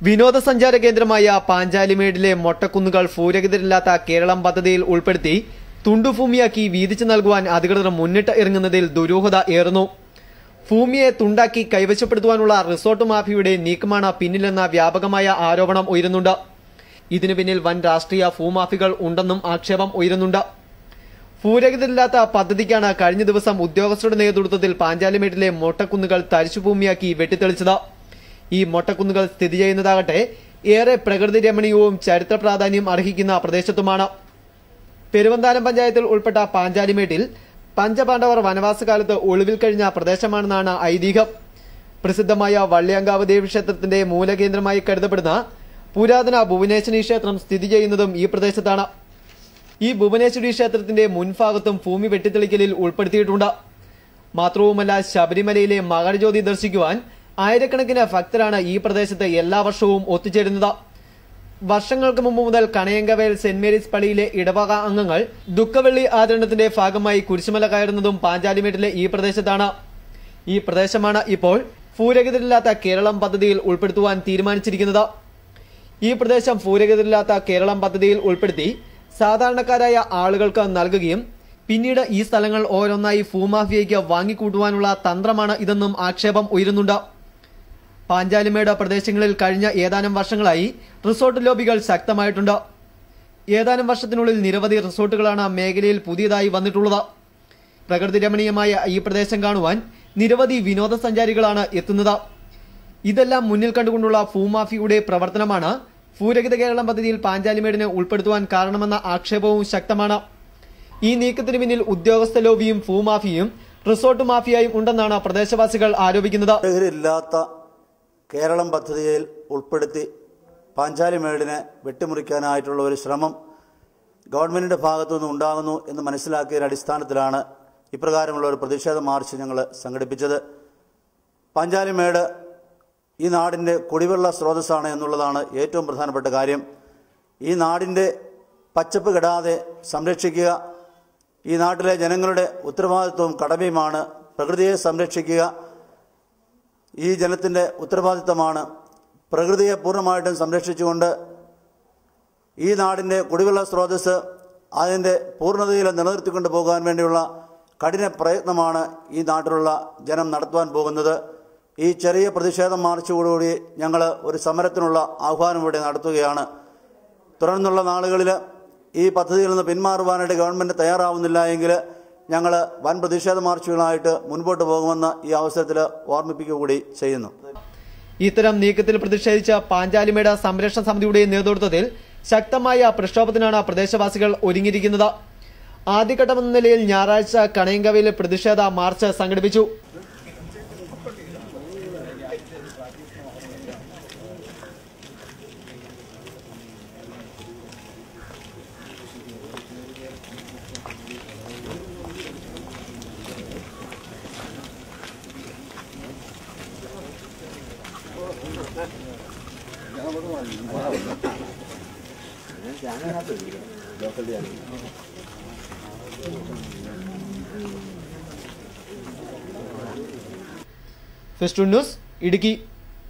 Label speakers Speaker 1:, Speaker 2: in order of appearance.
Speaker 1: വിനോദസഞ്ചാര കേന്ദ്രമായ പാഞ്ചാലിമേടിലെ മൊട്ടക്കുന്നുകൾ ഭൂരഹിതരില്ലാത്ത കേരളം പദ്ധതിയിൽ ഉൾപ്പെടുത്തി തുണ്ടുഭൂമിയാക്കി വീതിച്ചു നൽകുവാൻ അധികൃതർ മുന്നിട്ട് ഇറങ്ങുന്നതിൽ ദുരൂഹത ഏറുന്നു. ഭൂമിയെ തുണ്ടാക്കി കൈവശപ്പെടുത്തുവാനുള്ള റിസോർട്ട് മാഫിയയുടെ നീക്കമാണ് പിന്നിലെന്ന വ്യാപകമായ ആരോപണം ഉയരുന്നുണ്ട്. ഇതിനു പിന്നിൽ വൻ രാഷ്ട്രീയ ഭൂമാഫികൾ ഉണ്ടെന്നും ആക്ഷേപം ഉയരുന്നുണ്ട്. ഭൂരഹിതരില്ലാത്ത പദ്ധതിക്കാണ് കഴിഞ്ഞ ദിവസം ഉദ്യോഗസ്ഥരുടെ നേതൃത്വത്തിൽ പാഞ്ചാലിമേട്ടിലെ മൊട്ടക്കുന്നുകൾ തരിശുഭൂമിയാക്കി വെട്ടിത്തെളിച്ചത്. ഈ മൊട്ടക്കുന്നുകൾ സ്ഥിതി ചെയ്യുന്നതാകട്ടെ ഏറെ പ്രകൃതി രമണീയവും ചരിത്ര പ്രാധാന്യം അർഹിക്കുന്ന പ്രദേശത്തുമാണ്. പെരുവന്താനം പഞ്ചായത്തിൽ ഉൾപ്പെട്ട പാഞ്ചാലിമേട്ടിൽ പഞ്ചപാണ്ഡവർ വനവാസകാലത്ത് ഒളിവിൽ കഴിഞ്ഞ പ്രദേശമാണെന്നാണ് ഐതിഹ്യം. പ്രസിദ്ധമായ വള്ളിയാങ്കാവ് ദേവീക്ഷേത്രത്തിന്റെ മൂലകേന്ദ്രമായി കരുതപ്പെടുന്ന പുരാതന ഭുവനേശ്വരി ക്ഷേത്രം സ്ഥിതി ചെയ്യുന്നതും ഈ പ്രദേശത്താണ്. ഈ ഭുവനേശ്വരി ക്ഷേത്രത്തിന്റെ മുൻഭാഗത്തും ഭൂമി വെട്ടിത്തെളിക്കലിൽ ഉൾപ്പെടുത്തിയിട്ടുണ്ട്. മാത്രവുമല്ല, ശബരിമലയിലെ മകരജ്യോതി ദർശിക്കുവാൻ ആയിരക്കണക്കിന് ഭക്തരാണ് ഈ പ്രദേശത്ത് എല്ലാ വർഷവും ഒത്തുചേരുന്നത്. വർഷങ്ങൾക്ക് മുമ്പ് മുതൽ കണയങ്കവയൽ സെന്റ് മേരീസ് പള്ളിയിലെ ഇടവക അംഗങ്ങൾ ദുഃഖവെള്ളി ആചരണത്തിന്റെ ഭാഗമായി കുരിശുമല കയറുന്നതും പാഞ്ചാലിമേട്ടിലെ ഈ പ്രദേശത്താണ്. ഈ പ്രദേശമാണ് ഇപ്പോൾ ഭൂരഹിതരില്ലാത്ത കേരളം പദ്ധതിയിൽ ഉൾപ്പെടുത്തുവാൻ തീരുമാനിച്ചിരിക്കുന്നത്. ഈ പ്രദേശം ഭൂരഹിതരില്ലാത്ത കേരളം പദ്ധതിയിൽ ഉൾപ്പെടുത്തി സാധാരണക്കാരായ ആളുകൾക്ക് നൽകുകയും പിന്നീട് ഈ സ്ഥലങ്ങൾ ഓരോന്നായി ഭൂമാഫിയയ്ക്ക് വാങ്ങിക്കൂട്ടുവാനുള്ള തന്ത്രമാണ് ഇതെന്നും ആക്ഷേപം ഉയരുന്നുണ്ട്. പാഞ്ചാലിമേട് പ്രദേശങ്ങളിൽ കഴിഞ്ഞ ഏതാനും വർഷങ്ങളായി റിസോർട്ട് ലോബികൾ ശക്തമായിട്ടുണ്ട്. ഏതാനും വർഷത്തിനുള്ളിൽ നിരവധി റിസോർട്ടുകളാണ് മേഖലയിൽ പുതിയതായി വന്നിട്ടുള്ളത്. പ്രകൃതി രമണീയമായ ഈ പ്രദേശം കാണുവാൻ നിരവധി വിനോദസഞ്ചാരികളാണ് എത്തുന്നത്. ഇതെല്ലാം മുന്നിൽ കണ്ടുകൊണ്ടുള്ള ഭൂമാഫിയുടെ പ്രവർത്തനമാണ് ഭൂരഹിത കേരളം പദ്ധതിയിൽ പാഞ്ചാലിമേടിനെ ഉൾപ്പെടുത്തുവാൻ കാരണമെന്ന ആക്ഷേപവും ശക്തമാണ്. ഈ നീക്കത്തിന് പിന്നിൽ ഉദ്യോഗസ്ഥ ലോബിയും ഭൂമാഫിയും റിസോർട്ട് മാഫിയയും ഉണ്ടെന്നാണ് പ്രദേശവാസികൾ ആരോപിക്കുന്നത്.
Speaker 2: കേരളം പദ്ധതിയിൽ ഉൾപ്പെടുത്തി പാഞ്ചാലിമേടിനെ വെട്ടിമുറിക്കാനായിട്ടുള്ള ഒരു ശ്രമം ഗവൺമെന്റിന്റെ ഭാഗത്തുനിന്ന് ഉണ്ടാകുന്നു എന്ന് മനസ്സിലാക്കിയ അടിസ്ഥാനത്തിലാണ് ഇപ്രകാരമുള്ള ഒരു പ്രതിഷേധ മാർച്ച് ഞങ്ങൾ സംഘടിപ്പിച്ചത്. പാഞ്ചാലിമേട് ഈ നാടിന്റെ കുടിവെള്ള സ്രോതസ്സാണ് എന്നുള്ളതാണ് ഏറ്റവും പ്രധാനപ്പെട്ട കാര്യം. ഈ നാടിന്റെ പച്ചപ്പ് കെടാതെ സംരക്ഷിക്കുക ഈ നാട്ടിലെ ജനങ്ങളുടെ ഉത്തരവാദിത്വവും കടമയുമാണ്. പ്രകൃതിയെ സംരക്ഷിക്കുക ഈ ജനത്തിന്റെ ഉത്തരവാദിത്തമാണ്. പ്രകൃതിയെ പൂർണ്ണമായിട്ടും സംരക്ഷിച്ചുകൊണ്ട് ഈ നാടിന്റെ കുടിവെള്ള സ്രോതസ് അതിന്റെ പൂർണ്ണതയിൽ നിലനിർത്തിക്കൊണ്ടു പോകാൻ വേണ്ടിയുള്ള കഠിന പ്രയത്നമാണ് ഈ നാട്ടിലുള്ള ജനം നടത്തുവാൻ പോകുന്നത്. ഈ ചെറിയ പ്രതിഷേധ മാർച്ചോടുകൂടി ഞങ്ങൾ ഒരു സമരത്തിനുള്ള ആഹ്വാനം ഇവിടെ നടത്തുകയാണ്. തുടർന്നുള്ള നാളുകളിൽ ഈ പദ്ധതിയിൽ നിന്ന് പിന്മാറുവാനായിട്ട് ഗവൺമെന്റ് തയ്യാറാവുന്നില്ല എങ്കിൽ ഞങ്ങൾ വൻ പ്രതിഷേധ മാർച്ചുകളായിട്ട് മുൻപോട്ട് പോകുമെന്ന് ഈ അവസരത്തിൽ ഓർമ്മിപ്പിക്കുക കൂടി ചെയ്യുന്നു.
Speaker 1: ഇത്തരം നീക്കത്തിൽ പ്രതിഷേധിച്ച പാഞ്ചാലിമേട് സംരക്ഷണ സമിതിയുടെ നേതൃത്വത്തിൽ ശക്തമായ പ്രക്ഷോഭത്തിനാണ് പ്രദേശവാസികൾ ഒരുങ്ങിയിരിക്കുന്നത്. ആദ്യഘട്ടമെന്ന നിലയിൽ ഞായറാഴ്ച കണയങ്കവയിൽ പ്രതിഷേധ മാർച്ച് സംഘടിപ്പിച്ചു. Festoon news, Idukki.